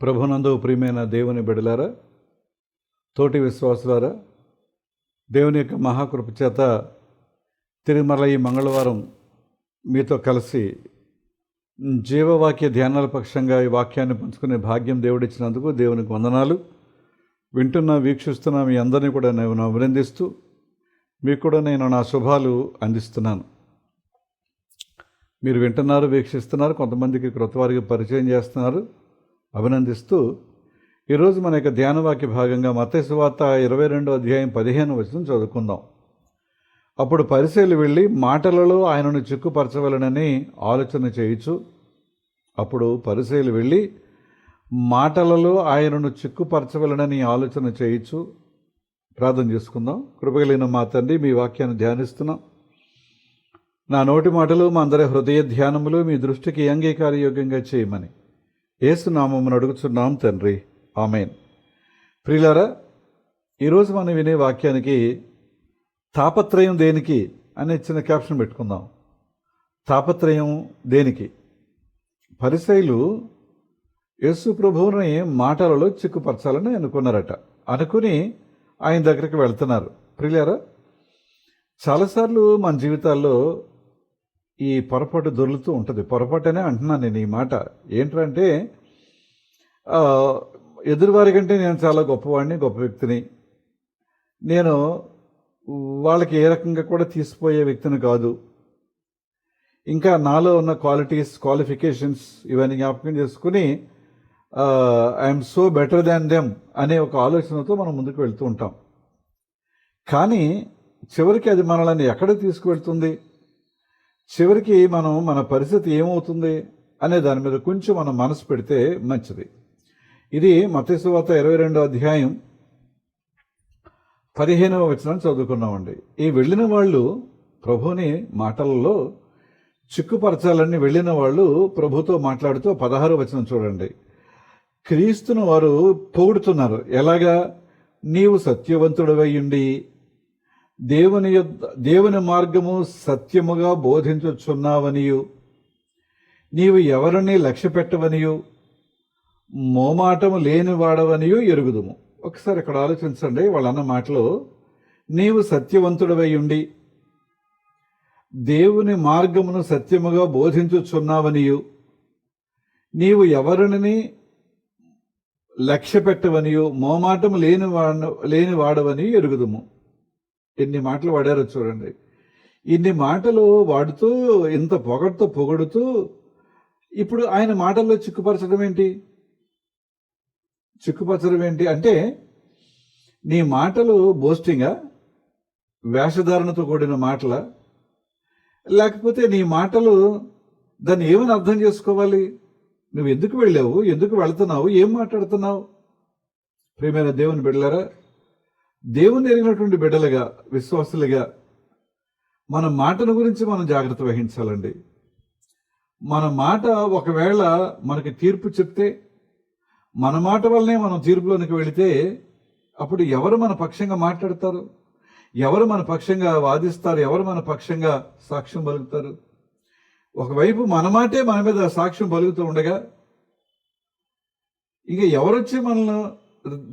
ప్రభునందు ప్రియమైన దేవుని బిడ్డలారా, తోటి విశ్వాసులారా, దేవుని యొక్క మహాకృప చేత తిరుమల ఈ మంగళవారం మీతో కలిసి జీవవాక్య ధ్యానాల పక్షంగా ఈ వాక్యాన్ని పంచుకునే భాగ్యం దేవుడిచ్చినందుకు దేవునికి వందనాలు. వింటున్న వీక్షిస్తున్న మీ అందరినీ కూడా నేను అభినందిస్తూ మీకు కూడా నేను నా శుభాలు అందిస్తున్నాను. మీరు వింటున్నారు, వీక్షిస్తున్నారు, కొంతమందికి క్రొత్త వారికి పరిచయం చేస్తున్నారు, అభినందిస్తూ ఈరోజు మన యొక్క ధ్యానవాక్య భాగంగా మత్తయి సువార్త 22వ అధ్యాయం 15వ వచనం చదువుకుందాం. అప్పుడు పరిసయ్యులు వెళ్ళి మాటలలో ఆయనను చిక్కుపరచవలనని ఆలోచన చేయుచు అప్పుడు పరిసయ్యులు వెళ్ళి మాటలలో ఆయనను చిక్కుపరచవలనని ఆలోచన చేయుచు ప్రార్థన చేసుకుందాం. కృపగలిగిన మా తండ్రి, మీ వాక్యాన్ని ధ్యానిస్తున్నాం. నా నోటి మాటలు మా అందరి హృదయ ధ్యానములు మీ దృష్టికి అంగీకారయోగ్యంగా చేయమని యేసు నామమును అడుగుచున్నాం తండ్రి, ఆమేన్. ప్రియులారా, ఈరోజు మనం వినే వాక్యానికి తాపత్రయం దేనికి అనే చిన్న క్యాప్షన్ పెట్టుకుందాం. తాపత్రయం దేనికి? పరిసయ్యులు యేసు ప్రభువుని మాటలలో చిక్కుపరచాలని అనుకుని ఆయన దగ్గరికి వెళ్తున్నారు. ప్రియులారా, చాలాసార్లు మన జీవితాల్లో ఈ పొరపాటు దొరుకుతూ ఉంటుంది. పొరపాటనే అంటున్నాను నేను ఈ మాట. ఏంటంటే ఎదురువారి కంటే నేను చాలా గొప్పవాడిని, గొప్ప వ్యక్తిని, నేను వాళ్ళకి ఏ రకంగా కూడా తీసిపోయే వ్యక్తిని కాదు, ఇంకా నాలో ఉన్న క్వాలిఫికేషన్స్ ఇవన్నీ జ్ఞాపకం చేసుకుని I'm so better than them అనే ఒక ఆలోచనతో మనం ముందుకు వెళ్తూ ఉంటాం. కానీ చివరికి అది మనల్ని ఎక్కడికి తీసుకువెళ్తుంది, చివరికి మన పరిస్థితి ఏమవుతుంది అనే దాని మీద కొంచెం మనం మనసు పెడితే మంచిది. ఇది మత్తయి సువార్త 22వ అధ్యాయం 15వ వచనం చదువుకున్నామండి. ఈ వెళ్ళిన వాళ్ళు ప్రభుని మాటలలో చిక్కుపరచాలని వెళ్ళిన వాళ్ళు ప్రభుతో మాట్లాడుతూ 16వ వచనం చూడండి. క్రీస్తును వారు పొగుడుతున్నారు. ఎలాగా? నీవు సత్యవంతుడవై ఉండి దేవుని మార్గము సత్యముగా బోధించుచున్నావనియు, నీవు ఎవరిని లక్ష్య పెట్టవనియు, మోమాటము లేనివాడవనియు ఎరుగుదుము. ఒకసారి ఇక్కడ ఆలోచించండి. వాళ్ళన్న మాటలో నీవు సత్యవంతుడవై ఉండి దేవుని మార్గమును సత్యముగా బోధించుచున్నావనియు, నీవు ఎవరిని లక్ష్య పెట్టవనియు, మోమాటము లేనివాడవనియు ఎరుగుదుము. ఎన్ని మాటలు వాడారో చూడండి. ఇన్ని మాటలు వాడుతూ ఇంత పొగడుతూ ఇప్పుడు ఆయన మాటల్లో చిక్కుపరచడం ఏంటి అంటే నీ మాటలు బోస్టింగా, వేషధారణతో కూడిన మాటల, లేకపోతే నీ మాటలు దాన్ని ఏమని అర్థం చేసుకోవాలి? నువ్వు ఎందుకు వెళ్ళావు, ఎందుకు వెళుతున్నావు, ఏం మాట్లాడుతున్నావు? ప్రియమైన దేవుని బిడ్డలారా, దేవుని ఎరిగినటువంటి బిడ్డలుగా, విశ్వాసులుగా మన మాటను గురించి మనం జాగ్రత్త వహించాలండి. మన మాట ఒకవేళ మనకి తీర్పు చెప్తే, మన మాట వల్లనే మనం తీర్పులోనికి వెళితే అప్పుడు ఎవరు మన పక్షంగా మాట్లాడతారు, ఎవరు మన పక్షంగా వాదిస్తారు, ఎవరు మన పక్షంగా సాక్ష్యం పలుకుతారు? ఒకవైపు మన మాటే మన మీద సాక్ష్యం పలుకుతూ ఉండగా ఇంకా ఎవరొచ్చి మనల్ని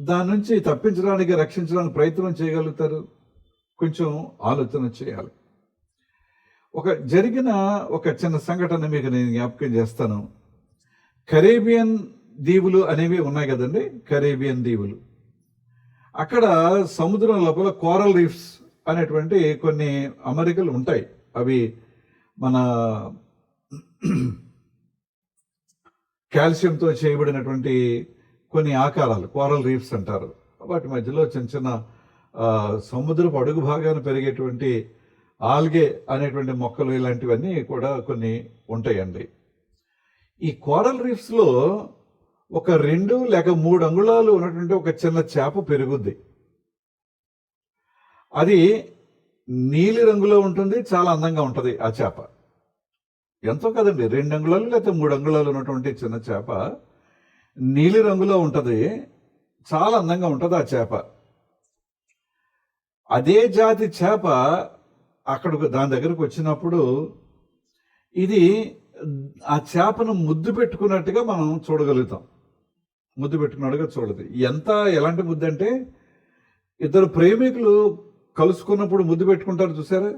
దాని నుంచి తప్పించడానికి, రక్షించడానికి ప్రయత్నం చేయగలుగుతారు? కొంచెం ఆలోచన చేయాలి. జరిగిన ఒక చిన్న సంఘటన మీకు నేను జ్ఞాపకం చేస్తాను. కరేబియన్ దీవులు అనేవి ఉన్నాయి కదండి, కరేబియన్ దీవులు. అక్కడ సముద్రం లోపల కోరల్ రీఫ్స్ అనేటువంటి కొన్ని అమరికలు ఉంటాయి. అవి మన కాల్షియంతో చేయబడినటువంటి కొన్ని ఆకారాలు కోరల్ రీఫ్స్ అంటారు. వాటి మధ్యలో చిన్న చిన్న సముద్రపు అడుగు భాగాన్ని పెరిగేటువంటి ఆల్గే అనేటువంటి మొక్కలు ఇలాంటివన్నీ కూడా కొన్ని ఉంటాయండి. ఈ కోరల్ రీఫ్స్లో ఒక 2 లేక 3 అంగుళాలు ఉన్నటువంటి ఒక చిన్న చేప పెరుగుద్ది. అది నీలి రంగులో ఉంటుంది, చాలా అందంగా ఉంటుంది. ఆ చేప ఎంతో కదండి, 2 అంగుళాలు లేకపోతే 3 అంగుళాలు ఉన్నటువంటి చిన్న చేప నీలి రంగులో ఉంటుంది, చాలా అందంగా ఉంటుంది ఆ చేప. అదే జాతి చేప దాని దగ్గరకు వచ్చినప్పుడు ఇది ఆ చేపను ముద్దు పెట్టుకున్నట్టుగా మనం చూడగలుగుతాం. ముద్దు పెట్టుకున్నాడుగా చూడదు. ఎలాంటి ముద్దు అంటే, ఇద్దరు ప్రేమికులు కలుసుకున్నప్పుడు ముద్దు పెట్టుకుంటారు చూసారా,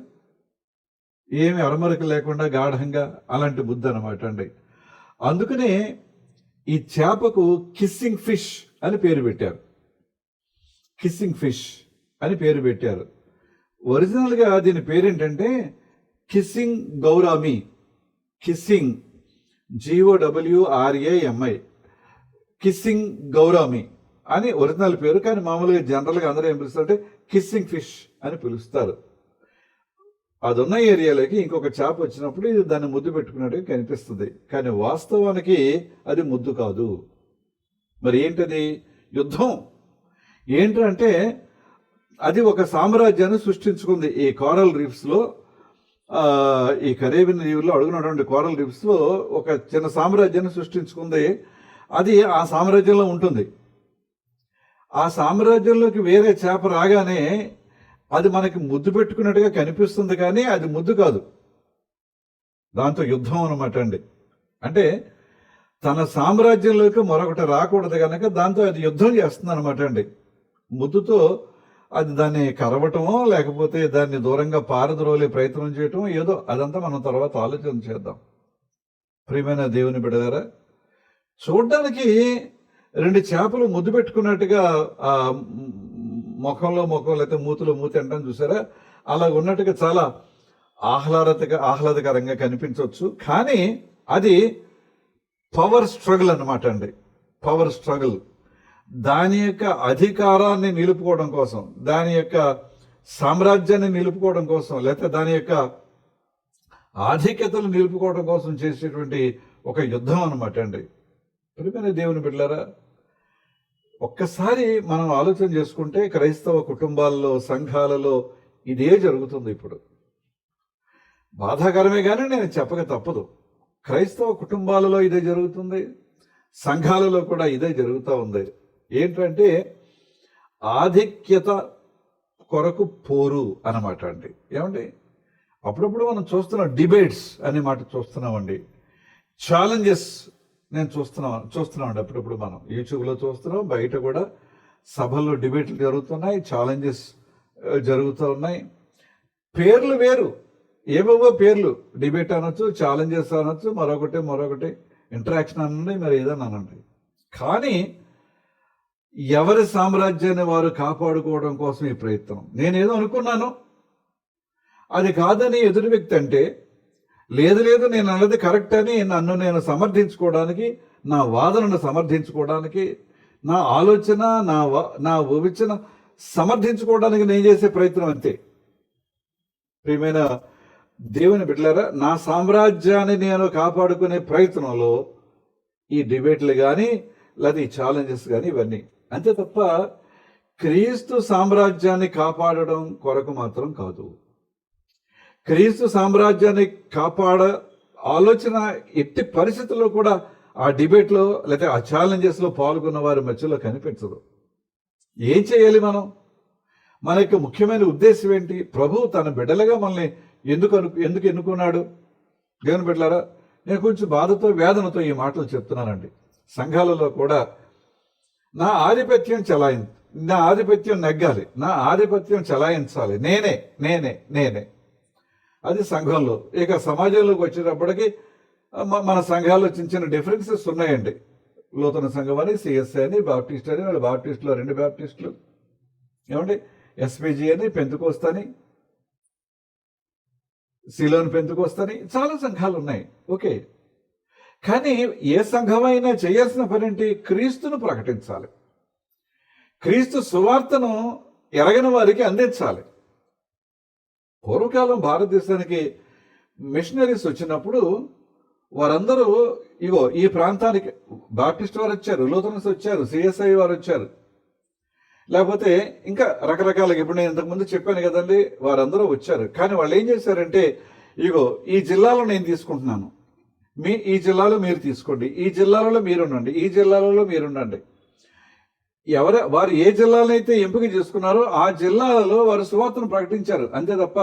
ఏమి అరమరక లేకుండా గాఢంగా, అలాంటి ముద్దు అనమాట అండి. అందుకనే ఈ చేపకు కిస్సింగ్ ఫిష్ అని పేరు పెట్టారు. కిస్సింగ్ ఫిష్ అని పేరు పెట్టారు. ఒరిజినల్గా దీని పేరేంటంటే kissing gourami. Kissing GOWRAMI, kissing gourami అని ఒరిజినల్ పేరు. కానీ మామూలుగా జనరల్గా అందరూ ఏం పిలుస్తారంటే కిస్సింగ్ ఫిష్ అని పిలుస్తారు. అది ఉన్న ఏరియాలోకి ఇంకొక చేప వచ్చినప్పుడు ఇది దాన్ని ముద్దు పెట్టుకున్నట్టుగా కనిపిస్తుంది, కానీ వాస్తవానికి అది ముద్దు కాదు. మరి ఏంటది? యుద్ధం. ఏంటంటే అది ఒక సామ్రాజ్యాన్ని సృష్టించుకుంది. ఈ కోరల్ రీఫ్స్లో, ఈ కరేబియన్ దీవుల్లో అడుగున్నటువంటి కోరల్ రీఫ్స్లో ఒక చిన్న సామ్రాజ్యాన్ని సృష్టించుకుంది. అది ఆ సామ్రాజ్యంలో ఉంటుంది. ఆ సామ్రాజ్యంలోకి వేరే చేప రాగానే అది మనకి ముద్దు పెట్టుకున్నట్టుగా కనిపిస్తుంది, కానీ అది ముద్దు కాదు. దాంతో యుద్ధం అనమాట అండి. అంటే తన సామ్రాజ్యంలోకి మరొకటి రాకూడదు కనుక దాంతో అది యుద్ధం చేస్తుంది అనమాట అండి. ముద్దుతో అది దాన్ని కరవటమో లేకపోతే దాన్ని దూరంగా పారద్రోలే ప్రయత్నం చేయటమో ఏదో, అదంతా మనం తర్వాత ఆలోచన చేద్దాం. ప్రియమైన దేవుని బిడ్డలారా, చూడ్డానికి రెండు చేపలు ముద్దు పెట్టుకున్నట్టుగా ఆ ముఖంలో ముఖం లేకపోతే మూతిలో మూతి అంటాం చూసారా, అలా ఉన్నట్టుగా చాలా ఆహ్లాదకరంగా కనిపించవచ్చు. కానీ అది పవర్ స్ట్రగుల్ అన్నమాట అండి. Power struggle. దాని యొక్క అధికారాన్ని నిలుపుకోవడం కోసం, దాని యొక్క సామ్రాజ్యాన్ని నిలుపుకోవడం కోసం, లేకపోతే దాని యొక్క ఆధిక్యతను నిలుపుకోవడం కోసం చేసేటువంటి ఒక యుద్ధం అనమాట అండి. ప్రియమైన దేవుని బిడ్డలారా, ఒక్కసారి మనం ఆలోచన చేసుకుంటే క్రైస్తవ కుటుంబాల్లో, సంఘాలలో ఇదే జరుగుతుంది. ఇప్పుడు బాధాకరమే కానీ నేను చెప్పక తప్పదు. క్రైస్తవ కుటుంబాలలో ఇదే జరుగుతుంది, సంఘాలలో కూడా ఇదే జరుగుతూ ఉంది. ఏంటంటే ఆధిక్యత కొరకు పోరు అన్నమాట అండి. ఏమండి, అప్పుడప్పుడు మనం చూస్తున్నాం, డిబేట్స్ అనే మాట చూస్తున్నామండి. ఛాలెంజెస్ నేను చూస్తున్నామండి. అప్పుడప్పుడు మనం యూట్యూబ్లో చూస్తున్నాం, బయట కూడా సభల్లో డిబేట్లు జరుగుతున్నాయి, ఛాలెంజెస్ జరుగుతూ ఉన్నాయి. పేర్లు వేరు, ఏవేవో పేర్లు, డిబేట్ అనొచ్చు, ఛాలెంజెస్ అనొచ్చు, మరొకటి ఇంటరాక్షన్ అనండి, మరి ఏదన్నా అనండి. కానీ ఎవరి సామ్రాజ్యాన్ని వారు కాపాడుకోవడం కోసం ఈ ప్రయత్నం. నేనేదో అనుకున్నాను, అది కాదని ఎదుటి వ్యక్తి అంటే, లేదు నేను అన్నది కరెక్ట్ అని నన్ను నేను సమర్థించుకోవడానికి, నా వాదనను సమర్థించుకోవడానికి, నా ఆలోచన, నా వివచన సమర్థించుకోవడానికి నేను చేసే ప్రయత్నం అంతే. ప్రియమైన దేవుని బిడ్డలారా, నా సామ్రాజ్యాన్ని నేను కాపాడుకునే ప్రయత్నంలో ఈ డిబేట్లు కానీ లేదా ఈ ఛాలెంజెస్ కానీ ఇవన్నీ అంతే తప్ప క్రీస్తు సామ్రాజ్యాన్ని కాపాడడం కొరకు మాత్రం కాదు. క్రీస్తు సామ్రాజ్యాన్ని కాపాడ ఆలోచన ఎట్టి పరిస్థితుల్లో కూడా ఆ డిబేట్లో లేకపోతే ఆ ఛాలెంజెస్లో పాల్గొన్న వారి మధ్యలో కనిపించదు. ఏం చేయాలి మనం? మన యొక్క ముఖ్యమైన ఉద్దేశం ఏంటి? ప్రభు తన బిడ్డలుగా మనల్ని ఎందుకు ఎన్నుకున్నాడు? దేవుని బిడ్డలారా, నేను కొంచెం బాధతో, వేదనతో ఈ మాటలు చెప్తున్నానండి. సంఘాలలో కూడా నా ఆధిపత్యం నెగ్గాలి, నా ఆధిపత్యం చలాయించాలి, నేనే. అది సంఘంలో. ఇక సమాజంలోకి వచ్చేటప్పటికి మన సంఘాల్లో చిన్న డిఫరెన్సెస్ ఉన్నాయండి. నూతన సంఘం అని, సిఎస్ఐ అని, బాప్టిస్ట్ అని, వాళ్ళు బాప్టిస్టులో 2 బాప్టిస్టులు, ఏమండి SPG అని, పెంతుకోస్తని, సిలోన్ పెంతుకోస్తని, చాలా సంఘాలు ఉన్నాయి. ఓకే, కానీ ఏ సంఘమైనా చేయాల్సిన పని ఏంటి? క్రీస్తును ప్రకటించాలి, క్రీస్తు సువార్తను ఎరగని వారికి అందించాలి. పూర్వకాలం భారతదేశానికి మిషనరీస్ వచ్చినప్పుడు వారందరూ ఈ ప్రాంతానికి బాప్టిస్ట్ వారు వచ్చారు, లూథరన్స్ వచ్చారు, సిఎస్ఐ వారు వచ్చారు, లేకపోతే ఇంకా రకరకాలుగా, ఇప్పుడు నేను ఇంతకుముందు చెప్పాను కదండి, వారందరూ వచ్చారు. కానీ వాళ్ళు ఏం చేశారంటే, ఈ జిల్లాలో నేను తీసుకుంటున్నాను, ఈ జిల్లాలో మీరు తీసుకోండి, ఈ జిల్లాలలో మీరుండండి, ఈ జిల్లాలలో మీరుండండి. వారు ఏ జిల్లాలైతే ఎంపిక చేసుకున్నారో ఆ జిల్లాలలో వారు సువార్తను ప్రకటించారు. అంతే తప్ప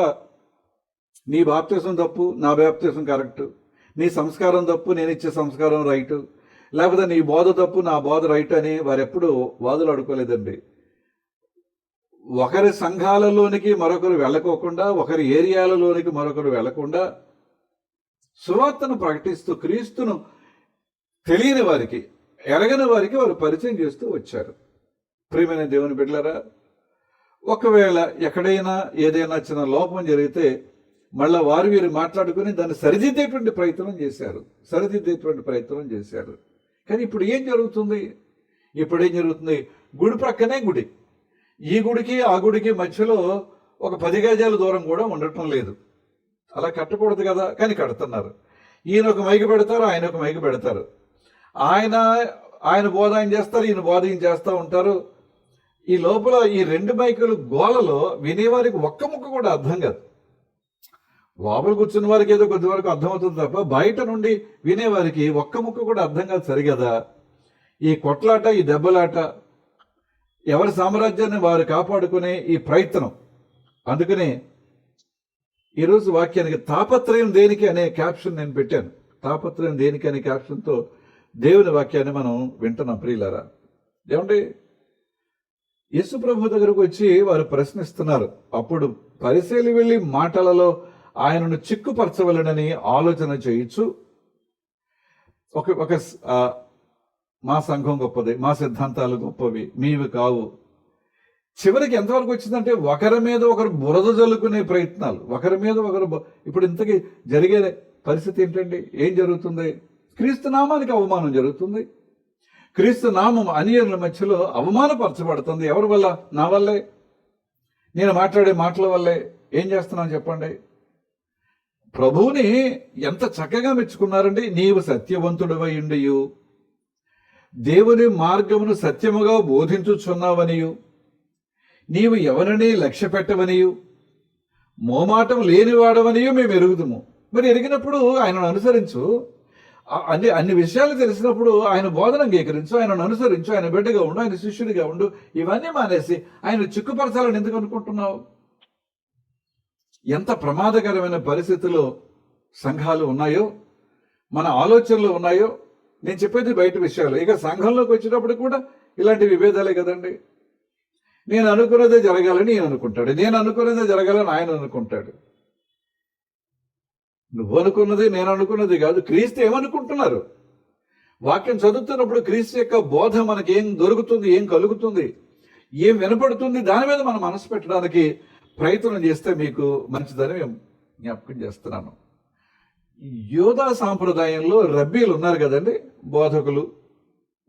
నీ బాప్తిసం తప్పు, నా బాప్తిసం కరెక్ట్, నీ సంస్కారం తప్పు, నేను ఇచ్చే సంస్కారం రైటు, లేకపోతే నీ బోధ తప్పు నా బోధ రైట్ అని వారు ఎప్పుడు వాదులు ఆడుకోలేదండి. ఒకరి సంఘాలలోనికి మరొకరు వెళ్ళకోకుండా, ఒకరి ఏరియాలలోనికి మరొకరు వెళ్లకుండా సువార్తను ప్రకటిస్తూ క్రీస్తును తెలియని వారికి, ఎరగని వారికి వారు పరిచయం చేస్తూ వచ్చారు. ప్రియమైన దేవుని బిడ్డలారా, ఒకవేళ ఎక్కడైనా ఏదైనా చిన్న లోపం జరిగితే మళ్ళా వారు వీరు మాట్లాడుకుని దాన్ని సరిదిద్దేటువంటి ప్రయత్నం చేశారు. కానీ ఇప్పుడు ఏం జరుగుతుంది? గుడి ప్రక్కనే గుడి. ఈ గుడికి ఆ గుడికి మధ్యలో ఒక 10 గజాల దూరం కూడా ఉండటం లేదు. అలా కట్టకూడదు కదా, కానీ కడుతున్నారు. ఈయన ఒక మైకి పెడతారు, ఆయన ఒక మైకి పెడతారు. ఆయన బోధ ఆయన చేస్తారు, ఈయన బోధ ఈయన చేస్తూ ఉంటారు. ఈ లోపల ఈ 2 మైకులు గోలలో వినేవారికి ఒక్క ముక్క కూడా అర్థం కాదు. లోపల కూర్చున్న వారికి ఏదో కొద్ది వరకు అర్థమవుతుంది తప్ప బయట నుండి వినేవారికి ఒక్క ముక్క కూడా అర్థం కాదు సరిగదా. ఈ కొట్లాట, ఈ దెబ్బలాట, ఎవరి సామ్రాజ్యాన్ని వారు కాపాడుకునే ఈ ప్రయత్నం. అందుకనే ఈరోజు వాక్యానికి తాపత్రయం దేనికి అనే క్యాప్షన్ నేను పెట్టాను. తాపత్రయం దేనికి అనే క్యాప్షన్తో దేవుని వాక్యాన్ని మనం వింటున్నాం. ప్రియులారా, ఏమండి, యేసు ప్రభు దగ్గరకు వచ్చి వారు ప్రశ్నిస్తున్నారు. అప్పుడు పరిశీలి వెళ్ళి మాటలలో ఆయనను చిక్కుపరచవలనని ఆలోచన చేయొచ్చు. ఒక మా సంఘం గొప్పది, మా సిద్ధాంతాలు గొప్పవి, మీవి కావు. చివరికి ఎంతవరకు వచ్చిందంటే ఒకరి మీద ఒకరు బురద జల్లుకునే ప్రయత్నాలు, ఒకరి మీద ఒకరు. ఇప్పుడు ఇంతకీ జరిగే పరిస్థితి ఏంటండి? ఏం జరుగుతుంది? క్రీస్తు నామానికి అవమానం జరుగుతుంది. క్రీస్తు నామం అన్యుల మధ్యలో అవమానపరచబడుతుంది. ఎవరి వల్ల? నా వల్లే. నేను మాట్లాడే మాటల వల్లే. ఏం చేస్తున్నాను చెప్పండి? ప్రభువుని ఎంత చక్కగా మెచ్చుకున్నారండి. నీవు సత్యవంతుడవై ఉండియు దేవుని మార్గమును సత్యముగా బోధించుచున్నావనియు నీవు ఎవరిని లక్ష్య పెట్టవనియు మోమాటం లేనివాడవనియు మేము ఎరుగుదుము. మరి ఎరిగినప్పుడు ఆయనను అనుసరించు. అన్ని విషయాలు తెలిసినప్పుడు ఆయన బోధన అంగీకరించు, ఆయనను అనుసరించు, ఆయన బిడ్డగా ఉండు, ఆయన శిష్యుడిగా ఉండు. ఇవన్నీ మానేసి ఆయన చిక్కుపరచాలని ఎందుకు అనుకుంటున్నావు? ఎంత ప్రమాదకరమైన పరిస్థితుల్లో సంఘాలు ఉన్నాయో, మన ఆలోచనలు ఉన్నాయో. నేను చెప్పేది బయట విషయాలు. ఇక సంఘంలోకి వచ్చేటప్పుడు కూడా ఇలాంటి విభేదాలే కదండి. నేను అనుకున్నదే జరగాలని నేను అనుకుంటాడు, నేను అనుకున్నదే జరగాలని ఆయన అనుకుంటాడు. నువ్వు అనుకున్నది నేను అనుకున్నది కాదు. క్రీస్తు ఏమనుకుంటున్నారు? వాక్యం చదువుతున్నప్పుడు క్రీస్తు యొక్క బోధ మనకి ఏం దొరుకుతుంది, ఏం కలుగుతుంది, ఏం వినపడుతుంది, దాని మీద మనం మనసు పెట్టడానికి ప్రయత్నం చేస్తే మీకు మంచిదని జ్ఞాపకం చేస్తున్నాను. యోధా సాంప్రదాయంలో రబ్బీలు ఉన్నారు కదండి, బోధకులు.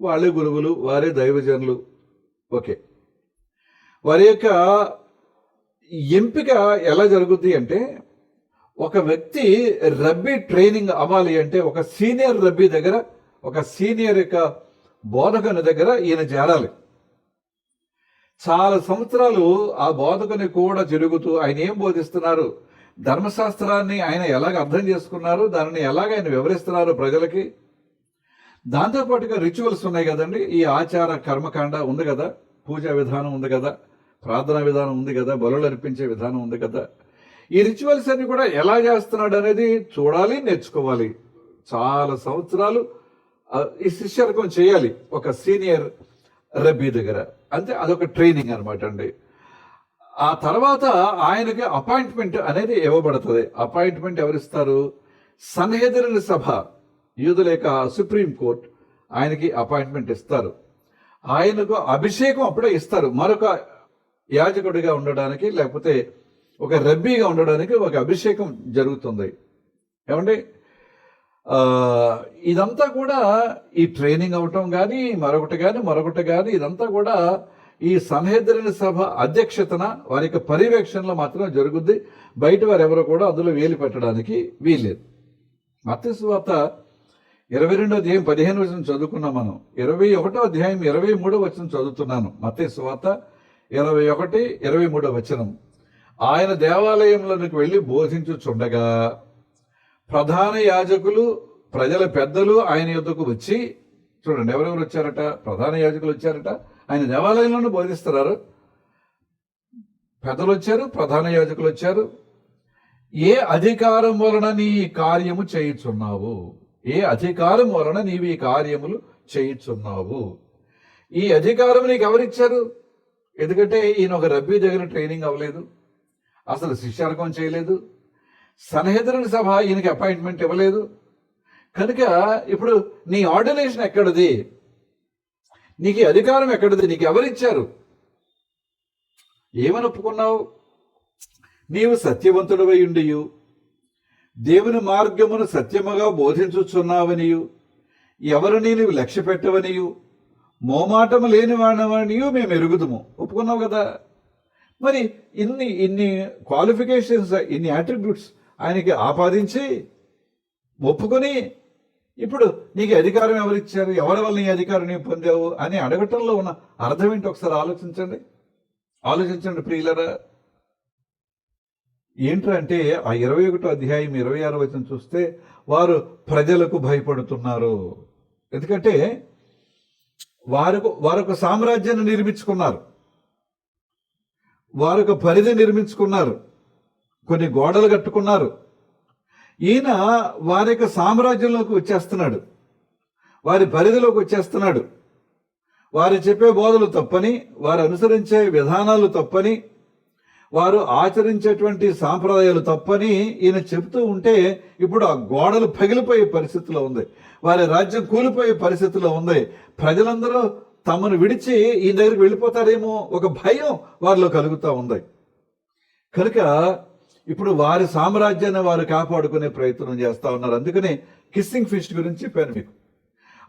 వాళ్ళే గురువులు, వారే దైవజనులు. ఓకే, వారి యొక్క ఎంపిక ఎలా జరుగుద్ది అంటే, ఒక వ్యక్తి రబ్బీ ట్రైనింగ్ అవ్వాలి అంటే ఒక సీనియర్ రబ్బీ దగ్గర, ఒక సీనియర్ యొక్క బోధకుని దగ్గర ఈయన చేరాలి. చాలా సంవత్సరాలు ఆ బోధకుని కూడా తిరుగుతూ ఆయన ఏం బోధిస్తున్నారు, ధర్మశాస్త్రాన్ని ఆయన ఎలాగ అర్థం చేసుకున్నారు, దానిని ఎలాగ ఆయన వివరిస్తున్నారు ప్రజలకి. దాంతోపాటుగా రిచువల్స్ ఉన్నాయి కదండి. ఈ ఆచార కర్మకాండ ఉంది కదా, పూజా విధానం ఉంది కదా, ప్రార్థనా విధానం ఉంది కదా, బలులు అర్పించే విధానం ఉంది కదా. ఈ రిచువల్స్ అన్ని కూడా ఎలా చేస్తున్నాడు అనేది చూడాలి, నేర్చుకోవాలి. చాలా సంవత్సరాలు ఈ శిష్యర్కం చేయాలి ఒక సీనియర్ రబ్బీ దగ్గర. అంతే, అదొక ట్రైనింగ్ అనమాట అండి. ఆ తర్వాత ఆయనకి అపాయింట్మెంట్ అనేది ఇవ్వబడుతుంది. అపాయింట్మెంట్ ఎవరిస్తారు? సన్హెద్రిన్ సభ, యూదుల యొక్క సుప్రీం కోర్ట్ ఆయనకి అపాయింట్మెంట్ ఇస్తారు. ఆయనకు అభిషేకం అప్పుడే ఇస్తారు. మరొక యాజకుడిగా ఉండడానికి, లేకపోతే ఒక రబ్బీగా ఉండడానికి ఒక అభిషేకం జరుగుతుంది. ఏమండి, ఇదంతా కూడా ఈ ట్రైనింగ్ అవటం కానీ మరొకటి కానీ ఇదంతా కూడా ఈ సన్హెద్రిన్ సభ అధ్యక్షతన వారి యొక్క పర్యవేక్షణలో మాత్రమే జరుగుద్ది. బయట వారు ఎవరో కూడా అందులో వేలు పెట్టడానికి వీల్లేదు. మత్తయి సువార్త 22వ అధ్యాయం 15వ వచనం చదువుకున్నాం మనం. 21వ అధ్యాయం 23వ వచనం చదువుతున్నాను. మత్తయి సువార్త 21, 23వ వచనం. ఆయన దేవాలయంలోనికి వెళ్ళి బోధించుచుండగా ప్రధాన యాజకులు, ప్రజల పెద్దలు ఆయన యొద్దకు వచ్చి, చూడండి ఎవరెవరు వచ్చారట? ప్రధాన యాజకులు వచ్చారట. ఆయన దేవాలయంలోనూ బోధిస్తున్నారు. పెద్దలు వచ్చారు, ప్రధాన యాజకులు వచ్చారు. ఏ అధికారం వలన నీ కార్యము చేయుచున్నావు? ఏ అధికారం వలన నీవు ఈ కార్యములు చేయుచున్నావు. ఈ అధికారం నీకు ఎవరిచ్చారు? ఎందుకంటే ఈయన ఒక రబ్బీ దగ్గర ట్రైనింగ్ అవ్వలేదు, అసలు శిష్యార్కం చేయలేదు, సన్హెద్రిన్ సభ ఈయనకి అపాయింట్మెంట్ ఇవ్వలేదు. కనుక ఇప్పుడు నీ ఆర్డినేషన్ ఎక్కడిది? నీకు ఈ అధికారం ఎక్కడిది? నీకు ఎవరిచ్చారు? ఏమని ఒప్పుకున్నావు? నీవు సత్యవంతుడవై ఉండియు దేవుని మార్గమును సత్యముగా బోధించుచున్నావనియు ఎవరు నీవు లక్ష్య పెట్టవనియు మోమాటము లేని వాడవనియు మేము ఎరుగుదుము. ఒప్పుకున్నావు కదా. మరి ఇన్ని క్వాలిఫికేషన్స్, ఇన్ని యాట్రిబ్యూట్స్ ఆయనకి ఆపాదించి ఒప్పుకొని ఇప్పుడు నీకు అధికారం ఎవరిచ్చారు, ఎవరి వల్ల నీ అధికారం నీవు పొందావు అని అడగటంలో ఉన్న అర్థం ఏంటి? ఒకసారి ఆలోచించండి ప్రియులరా. ఏంటంటే ఆ 21వ అధ్యాయం 26వ వచనం చూస్తే వారు ప్రజలకు భయపడుతున్నారు. ఎందుకంటే వారొక సామ్రాజ్యాన్ని నిర్మించుకున్నారు, వారొక పరిధి నిర్మించుకున్నారు, కొన్ని గోడలు కట్టుకున్నారు. ఈయన వారి యొక్క సామ్రాజ్యంలోకి వచ్చేస్తున్నాడు, వారి పరిధిలోకి వచ్చేస్తున్నాడు. వారు చెప్పే బోధలు తప్పని, వారు అనుసరించే విధానాలు తప్పని, వారు ఆచరించేటువంటి సాంప్రదాయాలు తప్పని ఈయన చెబుతూ ఉంటే ఇప్పుడు ఆ గోడలు పగిలిపోయే పరిస్థితిలో ఉంది, వారి రాజ్యం కూలిపోయే పరిస్థితిలో ఉంది. ప్రజలందరూ తమను విడిచి ఈయన దగ్గరికి వెళ్ళిపోతారేమో ఒక భయం వారిలో కలుగుతూ ఉంది. కనుక ఇప్పుడు వారి సామ్రాజ్యాన్ని వారు కాపాడుకునే ప్రయత్నం చేస్తూ ఉన్నారు. అందుకనే కిస్సింగ్ ఫిష్ గురించి చెప్పాను మీకు.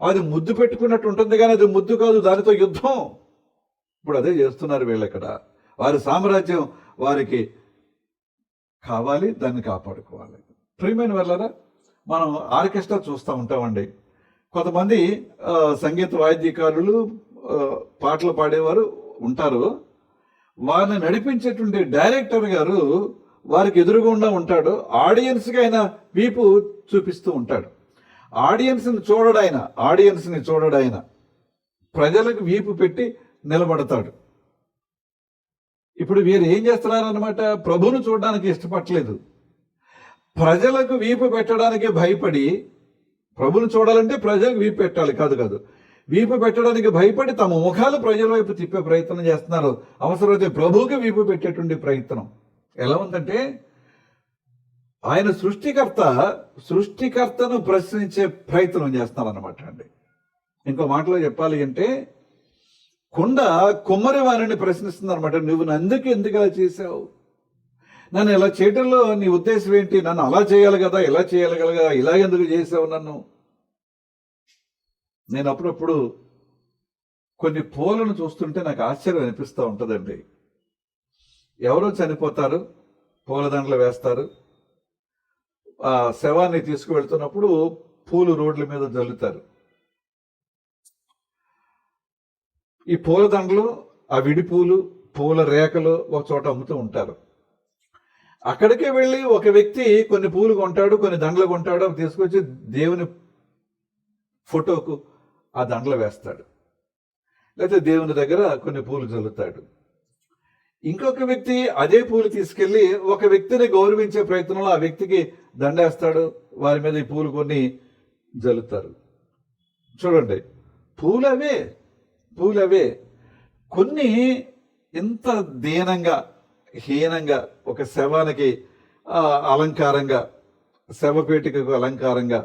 అది ముద్దు పెట్టుకున్నట్టు ఉంటుంది, కానీ అది ముద్దు కాదు, దానితో యుద్ధం. ఇప్పుడు అదే చేస్తున్నారు వీళ్ళు. ఇక్కడ వారి సామ్రాజ్యం వారికి కావాలి, దాన్ని కాపాడుకోవాలి. ప్రియమైన వాళ్ళరా, మనం ఆర్కెస్ట్రా చూస్తూ ఉంటామండి. కొంతమంది సంగీత వాయిద్యకారులు, పాటలు పాడేవారు ఉంటారు. వారిని నడిపించేటువంటి డైరెక్టర్ గారు వారికి ఎదురుగుండా ఉంటాడు. ఆడియన్స్కి ఆయన వీపు చూపిస్తూ ఉంటాడు. ఆడియన్స్ని చూడడాయన ప్రజలకు వీపు పెట్టి నిలబడతాడు. ఇప్పుడు వీరు ఏం చేస్తున్నారన్నమాట? ప్రభువును చూడడానికి ఇష్టపడలేదు, ప్రజలకు వీపు పెట్టడానికి భయపడి, ప్రభువును చూడాలంటే ప్రజలకు వీపు పెట్టాలి, కాదు వీపు పెట్టడానికి భయపడి తమ ముఖాలు ప్రజల వైపు తిప్పే ప్రయత్నం చేస్తున్నారు. అవసరమైతే ప్రభువుకి వీపు పెట్టేటువంటి ప్రయత్నం. ఎలా ఉందంటే ఆయన సృష్టికర్తను ప్రశ్నించే ప్రయత్నం చేస్తున్నారన్నమాట అండి. ఇంకో మాటలో చెప్పాలి అంటే కుండ కుమ్మరి వారిని ప్రశ్నిస్తుంది అనమాట. నువ్వు ఎందుకు అలా చేసావు? నన్ను ఇలా చేయడంలో నీ ఉద్దేశం ఏంటి? నన్ను అలా చేయాలి కదా, ఇలా చేయాలి కదా, ఇలా ఎందుకు చేసావు నన్ను? నేను అప్పుడప్పుడు కొన్ని పూలను చూస్తుంటే నాకు ఆశ్చర్యం అనిపిస్తూ ఉంటుందండి. ఎవరో చనిపోతారు, పూలదండలు వేస్తారు, ఆ శవాన్ని తీసుకువెళ్తున్నప్పుడు పూలు రోడ్ల మీద జల్లుతారు. ఈ పూలదండలు, ఆ విడి పూలు, పూల రేఖలు ఒక చోట అమ్ముతూ ఉంటారు. అక్కడికే వెళ్ళి ఒక వ్యక్తి కొన్ని పూలు కొంటాడు, కొన్ని దండలు కొంటాడు, అవి తీసుకొచ్చి దేవుని ఫోటోకు ఆ దండలు వేస్తాడు, లేకపోతే దేవుని దగ్గర కొన్ని పూలు జల్లుతాడు. ఇంకొక వ్యక్తి అదే పూలు తీసుకెళ్లి ఒక వ్యక్తిని గౌరవించే ప్రయత్నంలో ఆ వ్యక్తికి దండేస్తాడు, వారి మీద ఈ పూలు కొన్ని జల్లుతారు. చూడండి, పూలవే కొన్ని ఇంత దీనంగా, హీనంగా ఒక శవానికి అలంకారంగా, శవపేటికకు అలంకారంగా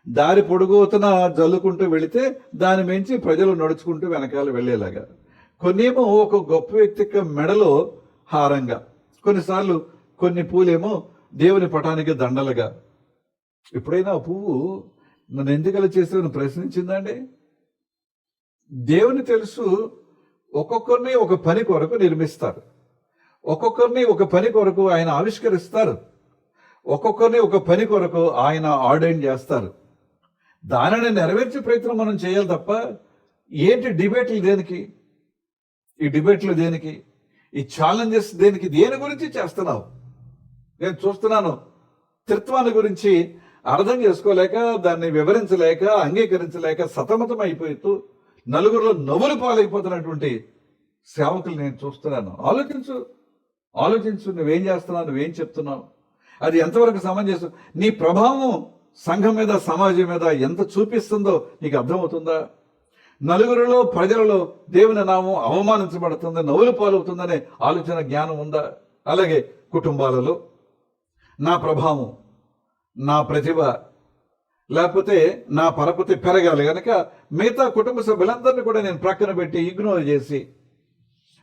దారి పొడుగుతున్న జల్లుకుంటూ వెళితే దాని మించి ప్రజలు నడుచుకుంటూ వెనకాల వెళ్ళేలాగా, కొన్నేమో ఒక గొప్ప వ్యక్తి మెడలో హారంగా, కొన్నిసార్లు కొన్ని పూలేమో దేవుని పటానికి దండలుగా. ఎప్పుడైనా ఆ పువ్వు నన్ను ఎందుకలా చేసేవని ప్రశ్నించిందండి? దేవుని తెలుసు, ఒక్కొక్కరిని ఒక పని కొరకు నిర్మిస్తారు, ఒక్కొక్కరిని ఒక పని కొరకు ఆయన ఆవిష్కరిస్తారు, ఒక్కొక్కరిని ఒక పని కొరకు ఆయన ఆర్డైన్ చేస్తారు. దానిని నెరవేర్చే ప్రయత్నం మనం చేయాలి తప్ప ఏంటి డిబేట్లు దేనికి? ఈ డిబేట్లు దేనికి? ఈ ఛాలెంజెస్ దేనికి? దేని గురించి చేస్తున్నావు? నేను చూస్తున్నాను, త్రిత్వాన్ని గురించి అర్థం చేసుకోలేక, దాన్ని వివరించలేక, అంగీకరించలేక సతమతం అయిపోతూ నలుగురిలో నవ్వులు పాలైపోతున్నటువంటి సేవకులు నేను చూస్తున్నాను. ఆలోచించు, నువ్వేం చేస్తున్నావు, నువ్వేం చెప్తున్నావు, అది ఎంతవరకు సమంజసం? నీ ప్రభావం సంఘం మీద, సమాజం మీద ఎంత చూపిస్తుందో నీకు అర్థమవుతుందా? నలుగురిలో, ప్రజలలో దేవుని నామం అవమానించబడుతుంది, నవ్వులు పాలవుతుందనే ఆలోచన, జ్ఞానం ఉందా? అలాగే కుటుంబాలలో నా ప్రభావం, నా ప్రతిభ, లేకపోతే నా పరపతి పెరగాలి కనుక మిగతా కుటుంబ సభ్యులందరినీ కూడా నేను ప్రక్కన పెట్టి ఇగ్నోర్ చేసి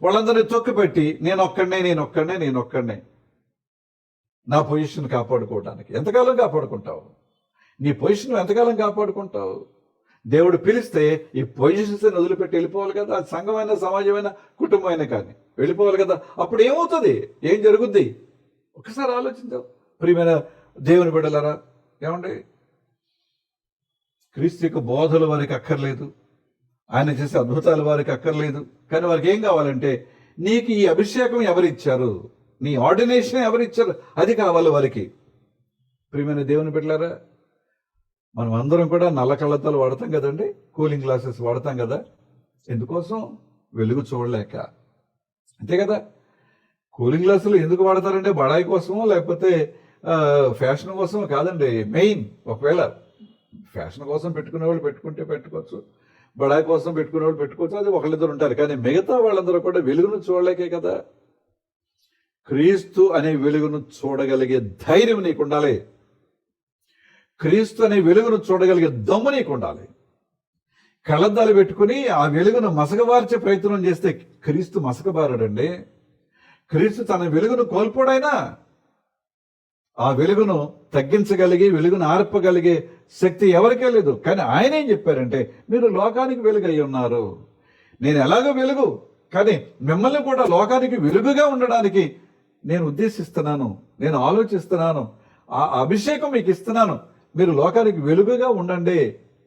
వాళ్ళందరినీ తొక్కిపెట్టి నేను ఒక్కడనే నా పొజిషన్ కాపాడుకోవడానికి ఎంతకాలం కాపాడుకుంటావు? నీ పొజిషన్ ఎంతకాలం కాపాడుకుంటావు? దేవుడు పిలిస్తే ఈ పొజిషన్స్ వదిలిపెట్టి వెళ్ళిపోవాలి కదా. అది సంఘమైన, సమాజమైన, కుటుంబమైన కానీ వెళ్ళిపోవాలి కదా. అప్పుడు ఏమవుతుంది? ఏం జరుగుద్ది? ఒకసారి ఆలోచించావు ప్రియమైన దేవుని బిడ్డలారా. ఏమండి, క్రీస్తు యొక్క బోధలు వారికి అక్కర్లేదు, ఆయన చేసే అద్భుతాలు వారికి అక్కర్లేదు. కానీ వారికి ఏం కావాలంటే నీకు ఈ అభిషేకం ఎవరిచ్చారు, నీ ఆర్డినేషన్ ఎవరిచ్చారు, అది కావాలి వారికి. ప్రియమైన దేవుని బిడ్డలారా, మనం అందరం కూడా నల్ల కళ్ళద్దాలు వాడతాం కదండి, కూలింగ్ గ్లాసెస్ వాడతాం కదా. ఎందుకోసం? వెలుగు చూడలేక, అంతే కదా. కూలింగ్ గ్లాసులు ఎందుకు వాడతారంటే బడాయి కోసమో లేకపోతే ఫ్యాషన్ కోసమో కాదండి. మెయిన్, ఒకవేళ ఫ్యాషన్ కోసం పెట్టుకునే వాళ్ళు పెట్టుకుంటే పెట్టుకోవచ్చు, బడాయి కోసం పెట్టుకునే వాళ్ళు పెట్టుకోవచ్చు, అది ఒకళ్ళిద్దరు ఉంటారు. కానీ మిగతా వాళ్ళందరూ కూడా వెలుగును చూడలేకే కదా. క్రీస్తు అనే వెలుగును చూడగలిగే ధైర్యం నీకు ఉండాలి. క్రీస్తు అనే వెలుగును చూడగలిగే దమ్ము నీకు ఉండాలి. కళ్ళద్దాలు పెట్టుకుని ఆ వెలుగును మసకబార్చే ప్రయత్నం చేస్తే క్రీస్తు మసకబారడండి. క్రీస్తు తన వెలుగును కోల్పోడైనా ఆ వెలుగును తగ్గించగలిగి, వెలుగును ఆర్పగలిగే శక్తి ఎవరికే లేదు. కానీ ఆయన ఏం చెప్పారంటే, మీరు లోకానికి వెలుగు అయి ఉన్నారు. నేను ఎలాగో వెలుగు, కానీ మిమ్మల్ని కూడా లోకానికి వెలుగుగా ఉండడానికి నేను ఉద్దేశిస్తున్నాను, నేను ఆలోచిస్తున్నాను, ఆ అభిషేకం మీకు ఇస్తున్నాను. మీరు లోకానికి వెలుగుగా ఉండండి,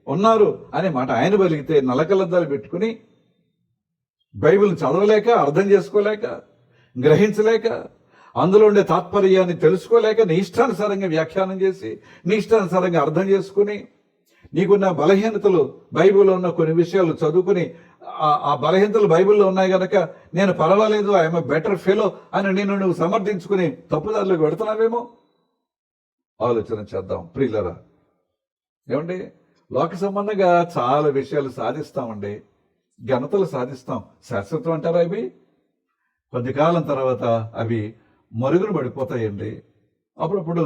ఉన్నారు అనే మాట ఆయన పలికితే నలకలద్దాలు పెట్టుకుని బైబిల్ చదవలేక, అర్థం చేసుకోలేక, గ్రహించలేక, అందులో ఉండే తాత్పర్యాన్ని తెలుసుకోలేక నీ ఇష్టానుసారంగా వ్యాఖ్యానం చేసి, నీ ఇష్టానుసారంగా అర్థం చేసుకుని, నీకున్న బలహీనతలు బైబిల్లో ఉన్న కొన్ని విషయాలు చదువుకుని ఆ బలహీనతలు బైబిల్లో ఉన్నాయి కనుక నేను పర్వాలేదు, ఐఎమ్ ఎ బెటర్ ఫెలో అని నేను నువ్వు సమర్థించుకుని తప్పుదారులకు పెడుతున్నావేమో. ఆలోచన చేద్దాం ప్రియులరా. ఏమండి, లోక సంబంధంగా చాలా విషయాలు సాధిస్తామండి, ఘనతలు సాధిస్తాం. శాశ్వతం అంటారా? అవి కొద్ది కాలం తర్వాత అవి మరుగున పడిపోతాయండి. అప్పుడప్పుడు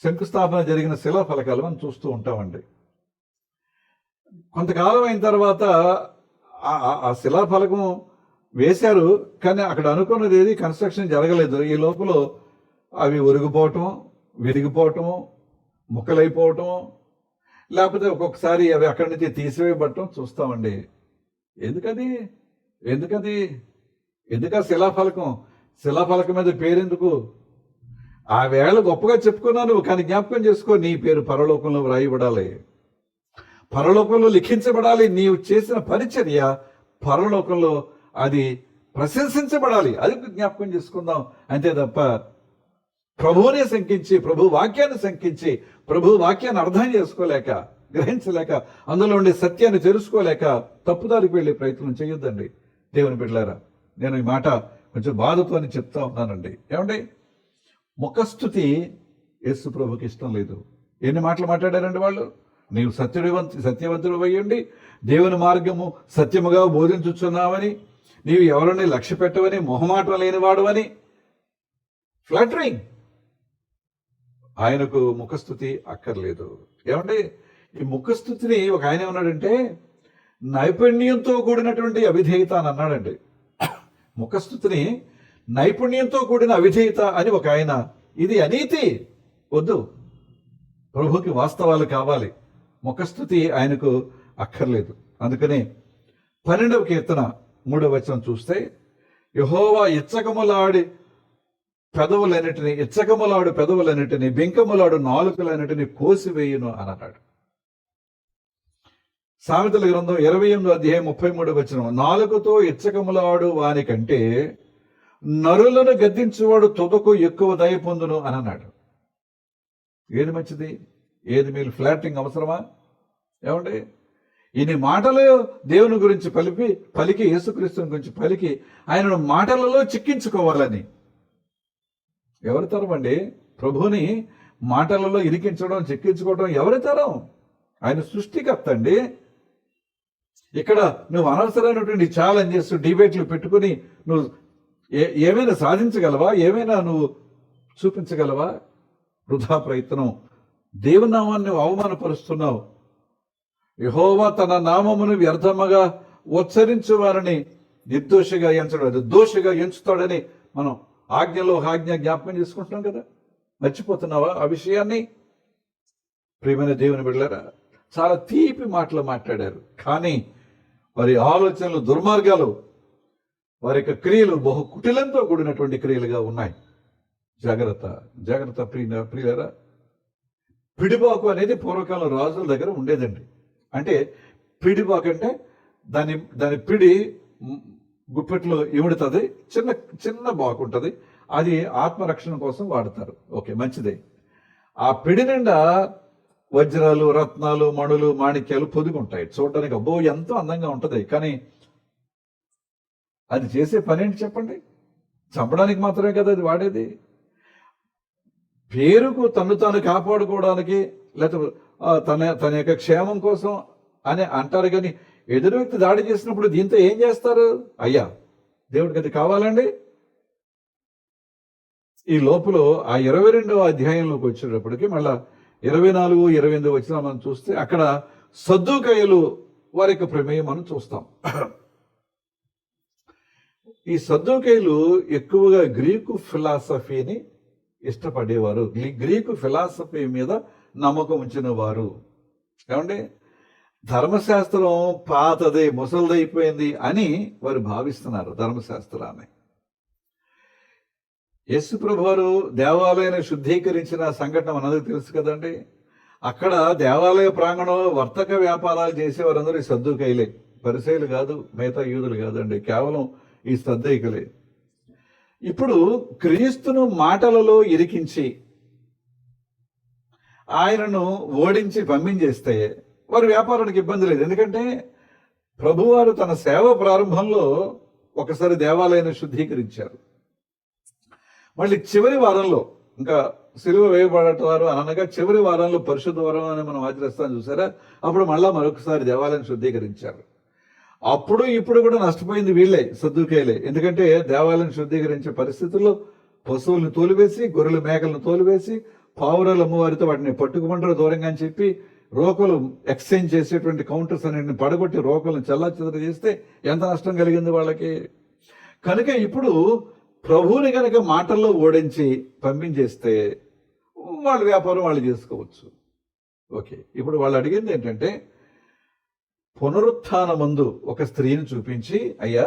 శంకుస్థాపన జరిగిన శిలాఫలకాలు మనం చూస్తూ ఉంటామండి. కొంతకాలం అయిన తర్వాత ఆ శిలాఫలకం వేశారు, కానీ అక్కడ అనుకున్నది ఏది కన్స్ట్రక్షన్ జరగలేదు. ఈ లోపల అవి ఒరిగిపోవటం, విరిగిపోవటం, ముక్కలైపోవటం, లేకపోతే ఒక్కొక్కసారి అవి అక్కడి నుంచి తీసివేయబడటం చూస్తామండి. ఎందుకా శిలాఫలకం? శిలాఫలకం మీద పేరెందుకు? ఆ వేళ గొప్పగా చెప్పుకున్నాను, కానీ జ్ఞాపకం చేసుకో, నీ పేరు పరలోకంలో వ్రాయబడాలి, పరలోకంలో లిఖించబడాలి. నీవు చేసిన పరిచర్య పరలోకంలో అది ప్రశంసించబడాలి. అది జ్ఞాపకం చేసుకుందాం. అంతే తప్ప ప్రభువునే శంకించి, ప్రభు వాక్యాన్ని శంకించి, ప్రభు వాక్యాన్ని అర్థం చేసుకోలేక, గ్రహించలేక, అందులో ఉండే సత్యాన్ని తెలుసుకోలేక తప్పుదారికి వెళ్ళే ప్రయత్నం చేయొద్దండి దేవుని బిడ్డలారా. నేను ఈ మాట కొంచెం బాధతో అని చెప్తా ఉన్నానండి. ఏమండి, ముఖస్థుతి యేసు ప్రభుకి ఇష్టం లేదు. ఎన్ని మాటలు మాట్లాడారండి వాళ్ళు? నీవు సత్యవంతుడు అయ్యండి, దేవుని మార్గము సత్యముగా బోధించుచున్నావని, నీవు ఎవరిని లక్ష్య పెట్టవని, మొహమాటం లేనివాడవని. ఫ్లాటరింగ్. ఆయనకు ముఖస్థుతి అక్కర్లేదు. ఏమండి, ఈ ముఖస్థుతిని ఒక ఆయన ఏమన్నాడంటే నైపుణ్యంతో కూడినటువంటి అవిధేయత అని అన్నాడండి. ముఖస్థుతిని నైపుణ్యంతో కూడిన అవిధేయత అని ఒక ఆయన. ఇది అనీతి, వద్దు. ప్రభుకి వాస్తవాలు కావాలి, ముఖస్థుతి ఆయనకు అక్కర్లేదు. అందుకని 12వ కీర్తన 3వ వచనం చూస్తే, యెహోవా ఇచ్చకములాడు పెదవులన్నిటిని, బింకములాడు నాలుకలన్నిటిని కోసివేయును అని అన్నాడు. సామెతల గ్రంథం 28వ అధ్యాయం 33వ వచనం, నాలుకతో ఇచ్చకములాడు వాని కంటే నరులను గద్దించువాడు తుదకు ఎక్కువ దయ పొందును అని అన్నాడు. ఏది మంచిది, ఏది మీరు ఫ్లాటింగ్ అవసరమా? ఏమండి, ఇన్ని మాటలు దేవుని గురించి పలికి యేసుక్రీస్తుని గురించి పలికి ఆయనను మాటలలో చిక్కించుకోవాలని ఎవరి తరమండి? ప్రభుని మాటలలో ఇరికించడం, చెక్కించుకోవడం ఎవరి తరం? ఆయన సృష్టికర్త అండి. ఇక్కడ నువ్వు అనవసరమైనటువంటి ఛాలెంజెస్, డిబేట్లు పెట్టుకుని నువ్వు ఏమైనా సాధించగలవా? ఏమైనా నువ్వు చూపించగలవా? వృధా ప్రయత్నం. దేవుని నామాన్ని అవమానపరుస్తున్నావు. యెహోవా తన నామమును వ్యర్థముగా ఉచ్చరించు వారిని నిర్దోషిగా ఎంచడం, దోషిగా ఎంచుతాడని మనం ఆజ్ఞలో ఆజ్ఞ జ్ఞాపకం చేసుకుంటున్నాం కదా. మర్చిపోతున్నావా ఆ విషయాన్ని? ప్రియమైన దేవుని బిడ్డలారా, చాలా తీపి మాటలు మాట్లాడారు, కానీ వారి ఆలోచనలు, దుర్మార్గాలు, వారి యొక్క క్రియలు బహు కుటిలంతో కూడినటువంటి క్రియలుగా ఉన్నాయి. జాగ్రత్త, జాగ్రత్త ప్రియులరా. పిడిబాకు అనేది పూర్వకాలం రాజుల దగ్గర ఉండేదండి. అంటే పిడిబాకు అంటే దాని పిడి గుప్పెట్లో ఇముడుతుంది, చిన్న చిన్న బాకు ఉంటుంది. అది ఆత్మరక్షణ కోసం వాడతారు. ఓకే, మంచిదే. ఆ పిడి నిండా వజ్రాలు, రత్నాలు, మణులు, మాణిక్యాలు పొదుగుంటాయి. చూడడానికి అబ్బో ఎంతో అందంగా ఉంటుంది. కానీ అది చేసే పని ఏంటి చెప్పండి? చంపడానికి మాత్రమే కదా అది వాడేది. పేరుకు తను తాను కాపాడుకోవడానికి, లేకపోతే తన యొక్క క్షేమం కోసం అని అంటారు. కానీ ఎదురు వ్యక్తి దాడి చేసినప్పుడు దీంతో ఏం చేస్తారు? అయ్యా, దేవుడికి అది కావాలండి. ఈ లోపల ఆ 22వ అధ్యాయంలోకి వచ్చేటప్పటికి మళ్ళా 24, 28 వచ్చిన మనం చూస్తే అక్కడ సద్దూకయ్యులు వారి యొక్క ప్రమేయం మనం చూస్తాం. ఈ సద్దూకయ్యులు ఎక్కువగా గ్రీకు ఫిలాసఫీని ఇష్టపడేవారు, గ్రీకు ఫిలాసఫీ మీద నమ్మకం ఉంచిన వారు. ఏమండి, ధర్మశాస్త్రం పాతది, ముసలిదైపోయింది అని వారు భావిస్తున్నారు ధర్మశాస్త్రాన్ని. యేసు ప్రభువారు దేవాలయాన్ని శుద్ధీకరించిన సంఘటన మనందరికీ తెలుసు కదండి. అక్కడ దేవాలయ ప్రాంగణంలో వర్తక వ్యాపారాలు చేసేవారందరూ ఈ సద్దూకయ్యులే, పరిసయ్యులు కాదు, మిగతా యూదులు కాదండి, కేవలం ఈ సద్దూకయ్యులే. ఇప్పుడు క్రీస్తును మాటలలో ఇరికించి ఆయనను ఓడించి పంపించేస్తే వారి వ్యాపారానికి ఇబ్బంది లేదు. ఎందుకంటే ప్రభువారు తన సేవ ప్రారంభంలో ఒకసారి దేవాలయాన్ని శుద్ధీకరించారు. మళ్ళీ చివరి వారంలో, ఇంకా సిలువ వేయబడతారు అనగా చివరి వారంలో పరిశుద్ధ వారం అని మనం ఆచరిస్తాం చూసారా, అప్పుడు మళ్ళా మరొకసారి దేవాలయం శుద్ధీకరించారు. అప్పుడు ఇప్పుడు కూడా నష్టపోయింది వీళ్ళే, సద్దూకయ్యులే. ఎందుకంటే దేవాలయం శుద్ధీకరించే పరిస్థితుల్లో పశువులను తోలివేసి, గొర్రెల మేకలను తోలివేసి, పావురాలు అమ్మవారితో వాటిని పట్టుకుమంటారు దూరంగా అని చెప్పి, రోకలు ఎక్స్చేంజ్ చేసేటువంటి కౌంటర్స్ అన్నింటిని పడగొట్టి రోకలను చల్లాచెదరు చేస్తే ఎంత నష్టం కలిగింది వాళ్ళకి. కనుక ఇప్పుడు ప్రభువుని కనుక మాటల్లో ఓడించి పంపించేస్తే వాళ్ళ వ్యాపారం వాళ్ళు చేసుకోవచ్చు. ఓకే, ఇప్పుడు వాళ్ళు అడిగింది ఏంటంటే, పునరుత్థానమందు ఒక స్త్రీని చూపించి, అయ్యా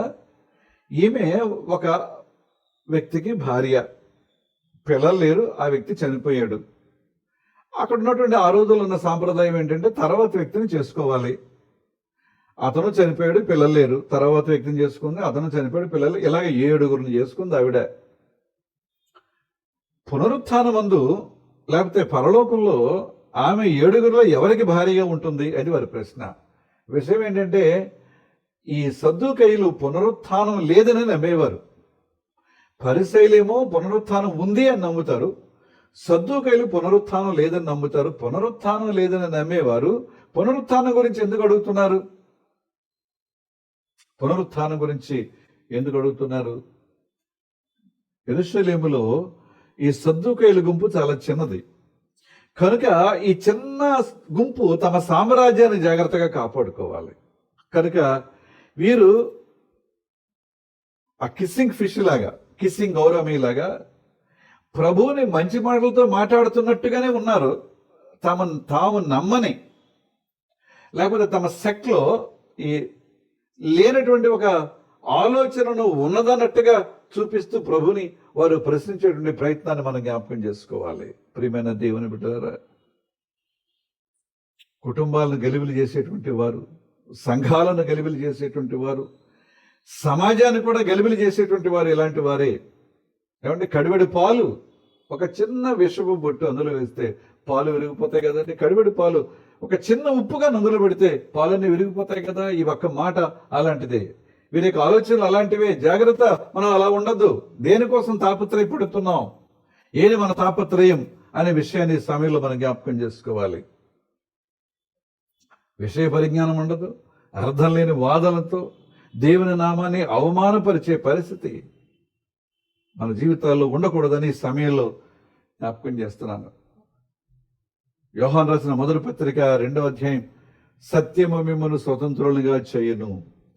ఈమె ఒక వ్యక్తికి భార్య, పిల్లలు లేరు, ఆ వ్యక్తి చనిపోయాడు. అక్కడ ఉన్నటువంటి ఆ రోజుల్లో ఉన్న సాంప్రదాయం ఏంటంటే తర్వాత వ్యక్తిని చేసుకోవాలి. అతను చనిపోయాడు, పిల్లలు లేరు, తర్వాత వ్యక్తిని చేసుకుంది, అతను చనిపోయాడు, పిల్లలు, ఇలాగ 7 చేసుకుంది ఆవిడ. పునరుత్థానమందు లేకపోతే పరలోకంలో ఆమె 7 ఎవరికి భారీగా ఉంటుంది అది వారి ప్రశ్న. విషయం ఏంటంటే ఈ సద్దూకయ్యులు పునరుత్థానం లేదని నమ్మేవారు. పరిసయ్యులేమో పునరుత్థానం ఉంది అని నమ్ముతారు, సద్దూకయ్యులు పునరుత్థానం లేదని నమ్ముతారు. పునరుత్థానం లేదని నమ్మేవారు పునరుత్థానం గురించి ఎందుకు అడుగుతున్నారు? పునరుత్థానం గురించి ఎందుకు అడుగుతున్నారు? యెరూషలేములో ఈ సద్దూకయ్యుల గుంపు చాలా చిన్నది కనుక ఈ చిన్న గుంపు తమ సామ్రాజ్యాన్ని జాగ్రత్తగా కాపాడుకోవాలి. కనుక వీరు ఆ కిస్సింగ్ ఫిష్ లాగా, కిస్సింగ్ గౌరమీ లాగా ప్రభువుని మంచి మాటలతో మాట్లాడుతున్నట్టుగానే ఉన్నారు. తాము నమ్మని, లేకపోతే తమ సెక్ట్లో ఈ లేనటువంటి ఒక ఆలోచనను ఉన్నదన్నట్టుగా చూపిస్తూ ప్రభుని వారు ప్రశ్నించేటువంటి ప్రయత్నాన్ని మనం జ్ఞాపకం చేసుకోవాలి. ప్రియమైన దేవుని బిడ్డలారా, కుటుంబాలను గలిబిలి చేసేటువంటి వారు, సంఘాలను గలిబిలి చేసేటువంటి వారు, సమాజాన్ని కూడా గలిబిలి చేసేటువంటి వారు ఇలాంటి వారే. ఏమంటే కడివెడి పాలు, ఒక చిన్న విషపు బొట్టు అందులో వేస్తే పాలు విరిగిపోతాయి కదండి. కడివెడి పాలు ఒక చిన్న ఉప్పుగా అందులో పెడితే పాలన్నీ విరిగిపోతాయి కదా. ఈ ఒక్క మాట అలాంటిదే. వీరి యొక్క ఆలోచనలు అలాంటివే. జాగ్రత్త, మనం అలా ఉండద్దు. దేనికోసం తాపత్రయపడుతున్నాం? ఏది మన తాపత్రయం అనే విషయాన్ని ఈ సమయంలో మనం జ్ఞాపకం చేసుకోవాలి. విషయ పరిజ్ఞానం ఉండదు, అర్థం లేని వాదనతో దేవుని నామాన్ని అవమానపరిచే పరిస్థితి మన జీవితాల్లో ఉండకూడదని ఈ సమయంలో జ్ఞాపకం చేస్తున్నాను. యోహాను రాసిన మొదటి పత్రిక 2వ అధ్యాయం, సత్యము మిమ్మల్ని స్వతంత్రులుగా చేయను.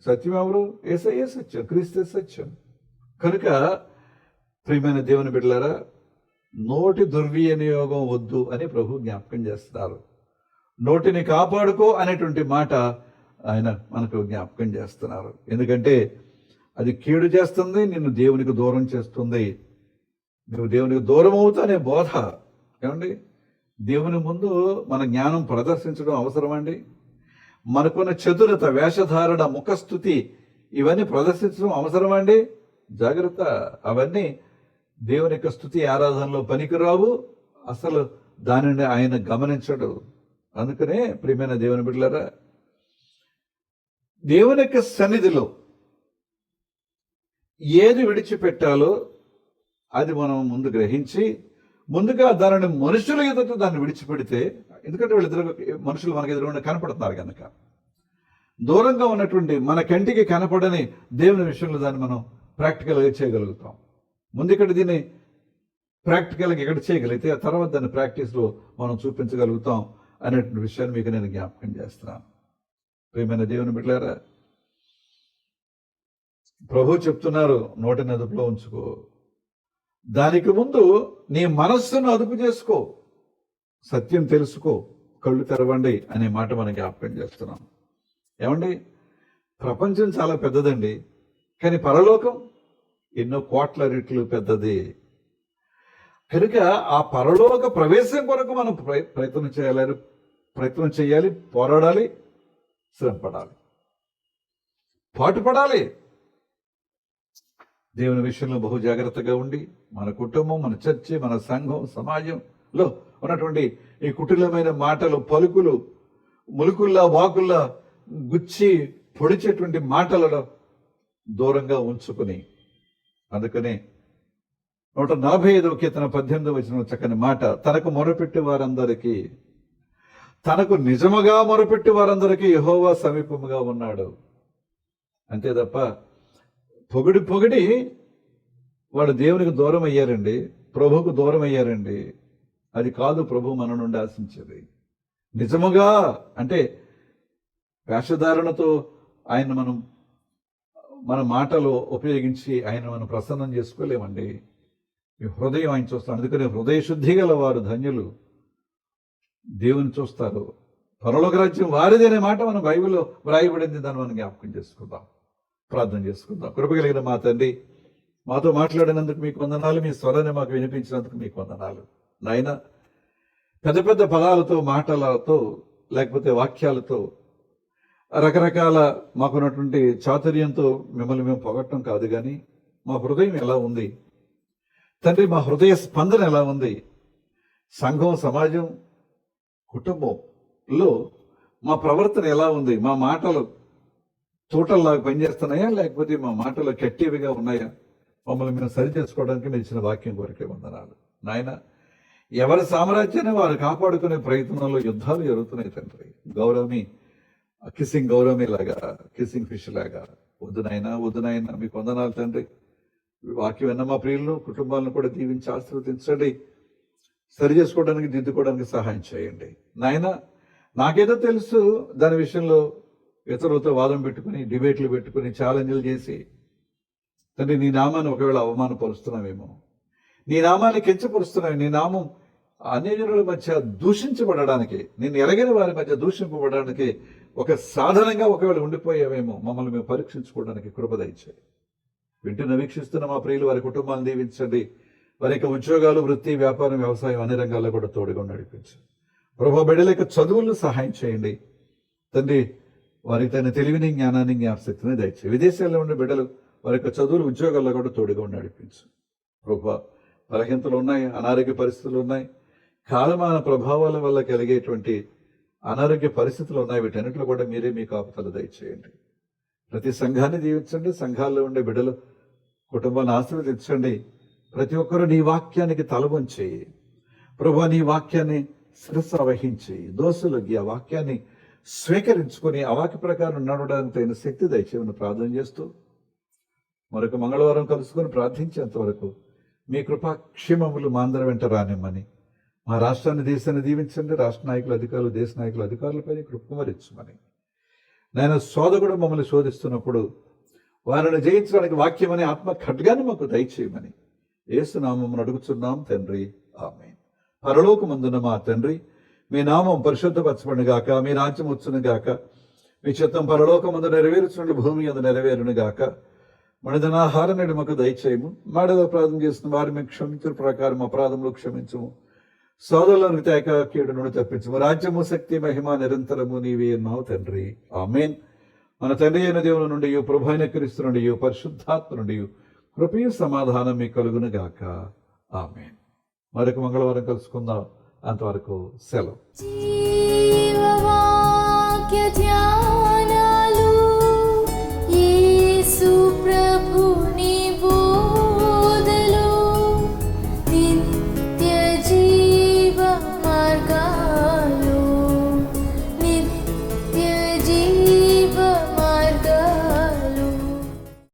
సత్యం ఎవరు? యేసయ్యే సత్యం, క్రీస్తే సత్యం. కనుక ప్రియమైన దేవుని బిడ్డలారా, నోటి దుర్వినియోగం వద్దు అని ప్రభు జ్ఞాపకం చేస్తున్నారు. నోటిని కాపాడుకో అనేటువంటి మాట ఆయన మనకు జ్ఞాపకం చేస్తున్నారు. ఎందుకంటే అది కీడు చేస్తుంది, నిన్ను దేవునికి దూరం చేస్తుంది. నువ్వు దేవునికి దూరం అవుతానే బోధ. ఏమండి, దేవుని ముందు మన జ్ఞానం ప్రదర్శించడం అవసరమండి. మనకున్న చతురత, వేషధారణ, ముఖస్థుతి ఇవన్నీ ప్రదర్శించడం అవసరమండి. జాగ్రత్త, అవన్నీ దేవుని యొక్క స్తుతి ఆరాధనలో పనికిరావు. అసలు దానిని ఆయన గమనించడు. అందుకనే ప్రియమైన దేవుని బిడ్డలారా, దేవుని యొక్క సన్నిధిలో ఏది విడిచిపెట్టాలో అది మనం ముందు గ్రహించి ముందుగా దానిని మనుషుల ఎదుట దాన్ని విడిచిపెడితే, ఎందుకంటే వీళ్ళిద్దరు మనుషులు మనకు ఎదురుగా కనపడుతున్నారు కనుక, దూరంగా ఉన్నటువంటి మన కంటికి కనపడని దేవుని విషయంలో దాన్ని మనం ప్రాక్టికల్గా చేయగలుగుతాం. ముందు ఇక్కడ దీన్ని ప్రాక్టికల్గా ఇక్కడ చేయగలిగితే ఆ తర్వాత దాన్ని ప్రాక్టీస్లో మనం చూపించగలుగుతాం అనేటువంటి విషయాన్ని మీకు నేను జ్ఞాపకం చేస్తున్నాను. ప్రియమైన దేవుని బిడ్డలారా, ప్రభు చెప్తున్నారు, నోటిని అదుపులో ఉంచుకో. దానికి ముందు నీ మనస్సును అదుపు చేసుకో, సత్యం తెలుసుకో, కళ్ళు తెరవండి అనే మాట మనం జ్ఞాపకం చేస్తున్నాం. ఏమండి, ప్రపంచం చాలా పెద్దదండి, కానీ పరలోకం ఎన్నో కోట్ల రెట్లు పెద్దది. కనుక ఆ పరలోక ప్రవేశం కొరకు మనం ప్రయత్నం చేయాలి, పోరాడాలి, శ్రమపడాలి, పాటుపడాలి. దేవుని విషయంలో బహు జాగ్రత్తగా ఉండి మన కుటుంబం, మన చర్చి, మన సంఘం, సమాజంలో ఉన్నటువంటి ఈ కుటిలమైన మాటలు, పలుకులు, ములుకుల్లా వాకుల్లా గుచ్చి పొడిచేటువంటి మాటలను దూరంగా ఉంచుకుని, అందుకనే 145వ కీర్తన 18వ వచనం చక్కని మాట, తనకు మొరపెట్టి వారందరికీ, తనకు నిజముగా మొరపెట్టి వారందరికీ యెహోవా సమీపముగా ఉన్నాడు. అంతే తప్ప పొగిడి వాళ్ళు దేవునికి దూరం అయ్యారండి, ప్రభువుకు దూరం అయ్యారండి. అది కాదు ప్రభు మన నుండి ఆశించేది. నిజముగా అంటే వేషధారణతో ఆయన మన మాటలు ఉపయోగించి ఆయన మనం ప్రసన్నం చేసుకోలేమండి. మీ హృదయం ఆయన చూస్తాడు. అందుకని హృదయ శుద్ధి గల వారు ధన్యులు, దేవుని చూస్తారు. పరలోక రాజ్యం వారిది అనే మాట మన బైబిల్లో వ్రాయబడింది. దాన్ని మనం జ్ఞాపకం చేసుకుందాం, ప్రార్థన చేసుకుందాం. కృపగలిగిన మా తండ్రి, మాతో మాట్లాడినందుకు మీకు వందనాలు, మీ స్వరాన్ని మాకు వినిపించినందుకు మీకు వందనాలు. నాయన, పెద్ద పెద్ద పదాలతో, మాటలతో, లేకపోతే వాక్యాలతో, రకరకాల మాకున్నటువంటి చాతుర్యంతో మిమ్మల్ని మేము పొగట్టడం కాదు, కానీ మా హృదయం ఎలా ఉంది తండ్రి, మా హృదయ స్పందన ఎలా ఉంది, సంఘం, సమాజం, కుటుంబంలో మా ప్రవర్తన ఎలా ఉంది, మా మాటలు తోటల్లాగా పనిచేస్తున్నాయా, లేకపోతే మా మాటలు కట్టివిగా ఉన్నాయా, మమ్మల్ని మేము సరి చేసుకోవడానికి మీరు ఇచ్చిన వాక్యం కొరకే వందనాలు. నాయన, ఎవరి సామ్రాజ్యాన్ని వారు కాపాడుకునే ప్రయత్నంలో యుద్ధాలు జరుగుతున్నాయి తండ్రి. గౌరవమి కిసింగ్ గౌరవమి లాగా, కిసింగ్ ఫిష్ లాగా వద్దు నాయన, మీకు వందనాలు తండ్రి. వాక్యం విన్న మా ప్రియులను, కుటుంబాలను కూడా దీవించి ఆశీర్వదించండి. సరి చేసుకోవడానికి, దిద్దుకోవడానికి సహాయం చేయండి నాయన. నాకేదో తెలుసు, దాని విషయంలో ఇతరులతో వాదం పెట్టుకుని, డిబేట్లు పెట్టుకుని, ఛాలెంజ్లు చేసి తండ్రి నీ నామాన్ని ఒకవేళ అవమానపరుస్తున్నామేమో, నీ నామాన్ని కించపరుస్తున్నాము, నీ నామం అన్యజనుల మధ్య దూషించబడడానికి, నిన్ను ఎరగని వారి మధ్య దూషింపబడడానికి ఒక సాధనంగా ఒకవేళ ఉండిపోయావేమో, మమ్మల్ని మేము పరీక్షించుకోవడానికి కృప దయచేయి. వింటున్న, వీక్షిస్తున్న మా ప్రియులు, వారి కుటుంబాలను దీవించండి. వారి యొక్క ఉద్యోగాలు, వృత్తి, వ్యాపారం, వ్యవసాయం అన్ని రంగాల్లో కూడా తోడుగా నడిపించు ప్రభు. బిడ్డల యొక్క చదువులను సహాయం చేయండి తండ్రి. వారికి తన తెలివిని, జ్ఞానాన్ని, జ్ఞాపశక్తిని దయచేయి. విదేశాల్లో ఉండే బిడ్డలు వారి యొక్క చదువులు, ఉద్యోగాల్లో కూడా తోడుగా నడిపించు ప్రభు. బలహీనతలు ఉన్నాయి, అనారోగ్య పరిస్థితులు ఉన్నాయి, కాలమాన ప్రభావాల వల్ల కలిగేటువంటి అనారోగ్య పరిస్థితులు ఉన్నాయి. వీటన్నిటిలో కూడా మీరే మీ కాపుదల దయచేయండి. ప్రతి సంఘాన్ని దీవించండి. సంఘాల్లో ఉండే బిడ్డలు, కుటుంబాన్ని ఆశీర్వదించండి. ప్రతి ఒక్కరూ నీ వాక్యానికి తలవంచి ప్రభు నీ వాక్యాన్ని శిరస్సు వహించి దోసులకి ఆ వాక్యాన్ని స్వీకరించుకొని ఆ వాక్య ప్రకారం నడవడానికి తగిన శక్తి దయచేయమని ప్రార్థన చేస్తూ మరొక మంగళవారం కలుసుకొని ప్రార్థించేంత వరకు మీ కృపాక్షేమములు మా అందరి వెంట రానిమ్మని, మా రాష్ట్రాన్ని దేశాన్ని దీవించండి, రాష్ట్ర నాయకుల అధికారులు దేశ నాయకుల అధికారులపై కృపకుమరించమని. నేను సోదరుడు మమ్మల్ని శోధిస్తున్నప్పుడు వారిని జయించడానికి వాక్యమని ఆత్మ ఖడ్గాన్ని మాకు దయచేయమని యేసు నామమును అడుగుచున్నాం తండ్రి, ఆమేన్. పరలోకమందున్న మా తండ్రి, మీ నామం పరిశుద్ధపరచబడును గాక, మీ రాజ్యం వచ్చును గాక, మీ చిత్తం పరలోకమందు నెరవేర్చున్నట్లు భూమి యందు నెరవేరును గాక. మనిదనాహారం నేడు మాకు దయచేయము, మాడలో అపరాధం చేసిన వారి మేము క్షమించిన ప్రకారం అపరాధంలో క్షమించము, సోదరులను తేక కీడు నుండి తప్పించము. రాజ్యము శక్తి మహిమ నిరంతరము నీవే ఉన్నావు తండ్రి, ఆమేన్. మన తండ్రి అయిన దేవుని నుండి ప్రభు అయిన క్రీస్తు నుండి పరిశుద్ధాత్మ నుండి కృపయు సమాధానం మీ కలుగును గాక, ఆమేన్. మరొక మంగళవారం కలుసుకుందాం. అంతవరకు సెలవు.